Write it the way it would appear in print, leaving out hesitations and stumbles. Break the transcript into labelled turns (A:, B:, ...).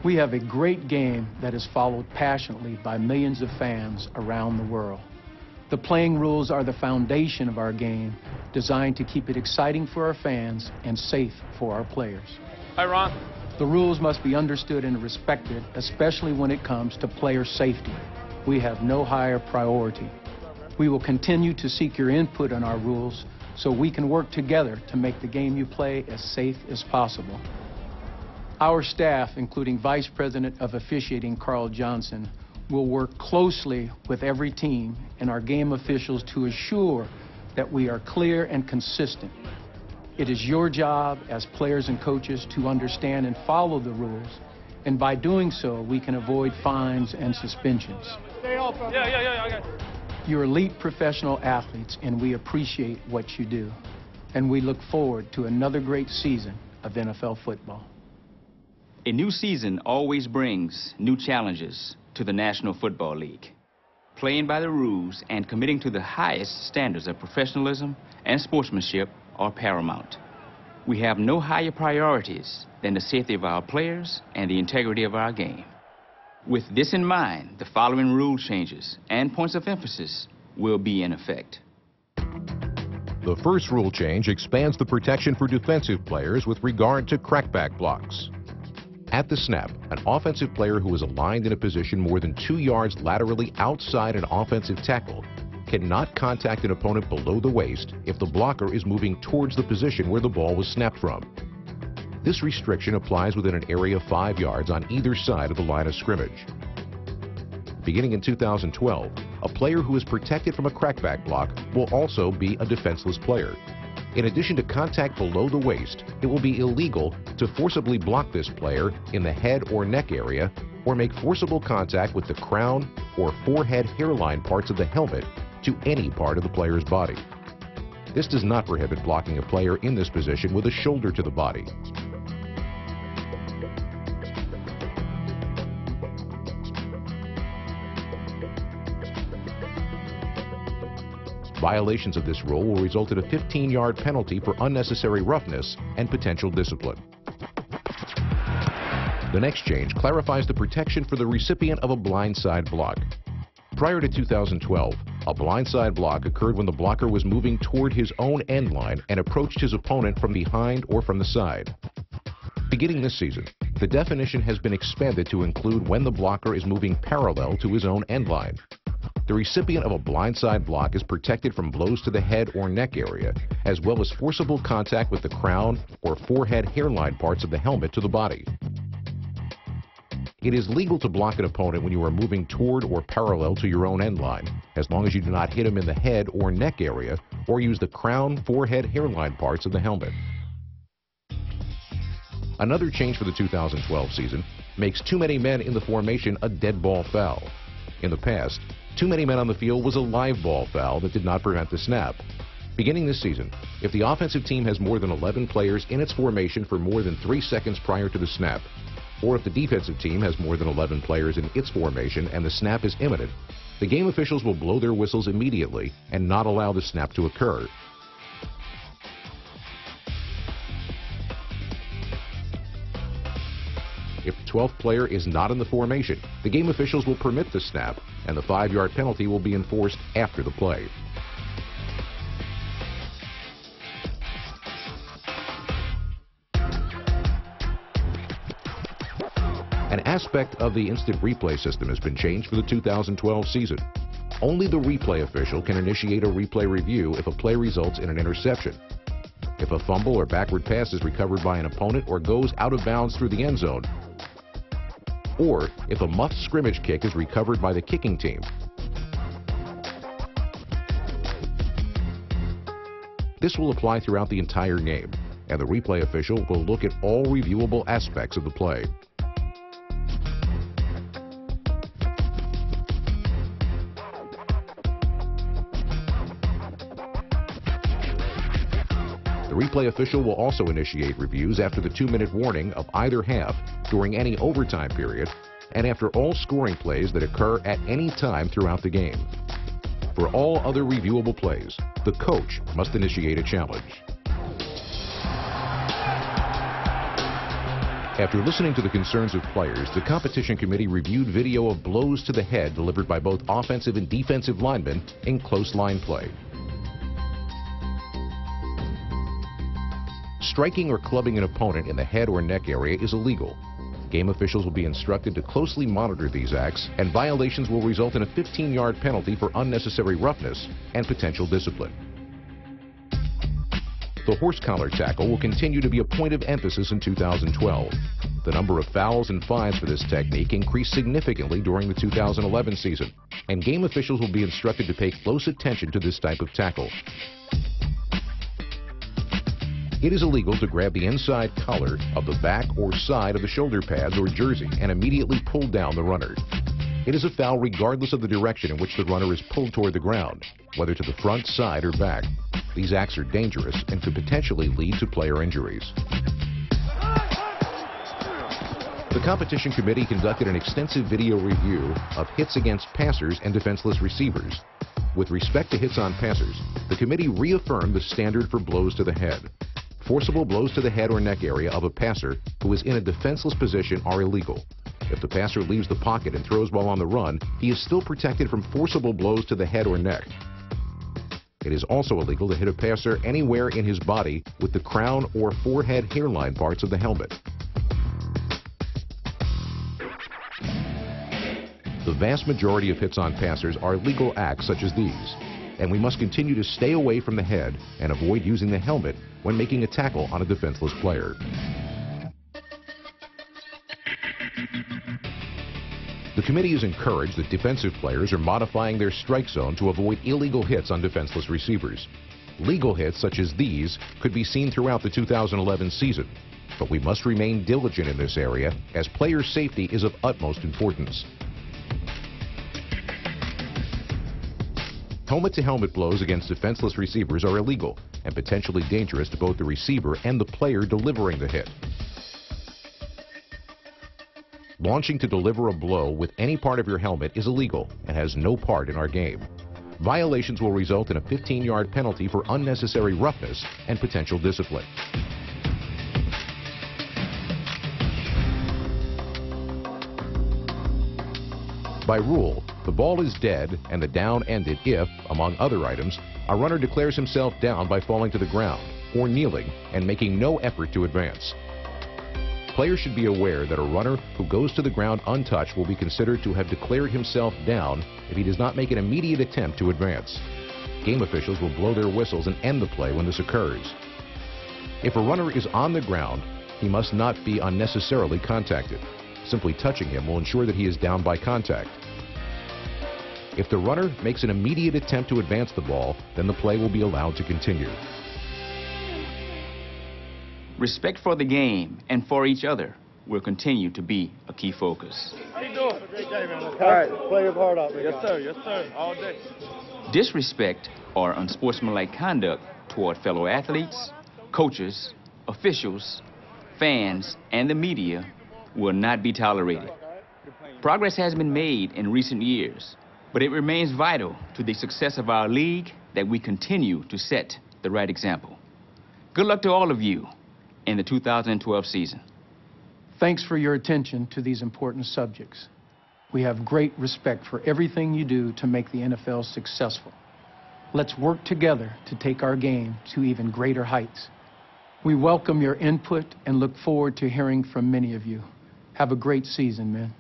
A: We have a great game that is followed passionately by millions of fans around the world. The playing rules are the foundation of our game, designed to keep it exciting for our fans and safe for our players.
B: Hi, Ron.
A: The rules must be understood and respected, especially when it comes to player safety. We have no higher priority. We will continue to seek your input on our rules so we can work together to make the game you play as safe as possible. Our staff, including Vice President of Officiating Carl Johnson, will work closely with every team and our game officials to assure that we are clear and consistent. It is your job as players and coaches to understand and follow the rules, and by doing so, we can avoid fines and suspensions.
B: Yeah.
A: You're elite professional athletes, and we appreciate what you do. And we look forward to another great season of NFL football.
C: A new season always brings new challenges to the National Football League. Playing by the rules and committing to the highest standards of professionalism and sportsmanship are paramount. We have no higher priorities than the safety of our players and the integrity of our game. With this in mind, the following rule changes and points of emphasis will be in effect.
D: The first rule change expands the protection for defensive players with regard to crackback blocks. At the snap, an offensive player who is aligned in a position more than 2 yards laterally outside an offensive tackle cannot contact an opponent below the waist if the blocker is moving towards the position where the ball was snapped from. This restriction applies within an area of 5 yards on either side of the line of scrimmage. Beginning in 2012, a player who is protected from a crackback block will also be a defenseless player. In addition to contact below the waist, it will be illegal to forcibly block this player in the head or neck area or make forcible contact with the crown or forehead hairline parts of the helmet to any part of the player's body. This does not prohibit blocking a player in this position with a shoulder to the body. Violations of this rule will result in a 15-yard penalty for unnecessary roughness and potential discipline. The next change clarifies the protection for the recipient of a blindside block. Prior to 2012, a blindside block occurred when the blocker was moving toward his own end line and approached his opponent from behind or from the side. Beginning this season, the definition has been expanded to include when the blocker is moving parallel to his own end line. The recipient of a blindside block is protected from blows to the head or neck area, as well as forcible contact with the crown or forehead hairline parts of the helmet to the body. It is legal to block an opponent when you are moving toward or parallel to your own end line, as long as you do not hit him in the head or neck area or use the crown, forehead, hairline parts of the helmet. Another change for the 2012 season makes too many men in the formation a dead ball foul. In the past, too many men on the field was a live ball foul that did not prevent the snap. Beginning this season, if the offensive team has more than 11 players in its formation for more than 3 seconds prior to the snap, or if the defensive team has more than 11 players in its formation and the snap is imminent, the game officials will blow their whistles immediately and not allow the snap to occur. If the 12th player is not in the formation, the game officials will permit the snap, and the 5-yard penalty will be enforced after the play. An aspect of the instant replay system has been changed for the 2012 season. Only the replay official can initiate a replay review if a play results in an interception. If a fumble or backward pass is recovered by an opponent or goes out of bounds through the end zone, or if a muffed scrimmage kick is recovered by the kicking team. This will apply throughout the entire game, and the replay official will look at all reviewable aspects of the play. The replay official will also initiate reviews after the 2-minute warning of either half, during any overtime period, and after all scoring plays that occur at any time throughout the game. For all other reviewable plays, the coach must initiate a challenge. After listening to the concerns of players, the competition committee reviewed video of blows to the head delivered by both offensive and defensive linemen in close line play. Striking or clubbing an opponent in the head or neck area is illegal. Game officials will be instructed to closely monitor these acts, and violations will result in a 15-yard penalty for unnecessary roughness and potential discipline. The horse collar tackle will continue to be a point of emphasis in 2012. The number of fouls and fines for this technique increased significantly during the 2011 season, and game officials will be instructed to pay close attention to this type of tackle. It is illegal to grab the inside collar of the back or side of the shoulder pads or jersey and immediately pull down the runner. It is a foul regardless of the direction in which the runner is pulled toward the ground, whether to the front, side, or back. These acts are dangerous and could potentially lead to player injuries. The competition committee conducted an extensive video review of hits against passers and defenseless receivers. With respect to hits on passers, the committee reaffirmed the standard for blows to the head. Forcible blows to the head or neck area of a passer who is in a defenseless position are illegal. If the passer leaves the pocket and throws while on the run, he is still protected from forcible blows to the head or neck. It is also illegal to hit a passer anywhere in his body with the crown or forehead hairline parts of the helmet. The vast majority of hits on passers are legal acts such as these, and we must continue to stay away from the head and avoid using the helmet when making a tackle on a defenseless player. The committee has encouraged that defensive players are modifying their strike zone to avoid illegal hits on defenseless receivers. Legal hits such as these could be seen throughout the 2011 season, but we must remain diligent in this area as player safety is of utmost importance. Helmet-to-helmet blows against defenseless receivers are illegal and potentially dangerous to both the receiver and the player delivering the hit. Launching to deliver a blow with any part of your helmet is illegal and has no part in our game. Violations will result in a 15-yard penalty for unnecessary roughness and potential discipline. By rule, the ball is dead and the down ended if, among other items, a runner declares himself down by falling to the ground or kneeling and making no effort to advance. Players should be aware that a runner who goes to the ground untouched will be considered to have declared himself down if he does not make an immediate attempt to advance. Game officials will blow their whistles and end the play when this occurs. If a runner is on the ground, he must not be unnecessarily contacted. Simply touching him will ensure that he is down by contact. If the runner makes an immediate attempt to advance the ball, then the play will be allowed to continue.
C: Respect for the game and for each other will continue to be a key focus.
B: How you doing? Great day, man.
E: All right, play your part out.
B: Yes, sir. Yes, sir. All day.
C: Disrespect or unsportsmanlike conduct toward fellow athletes, coaches, officials, fans, and the media will not be tolerated. Progress has been made in recent years, but it remains vital to the success of our league that we continue to set the right example. Good luck to all of you in the 2012 season.
A: Thanks for your attention to these important subjects. We have great respect for everything you do to make the NFL successful. Let's work together to take our game to even greater heights. We welcome your input and look forward to hearing from many of you. Have a great season, men.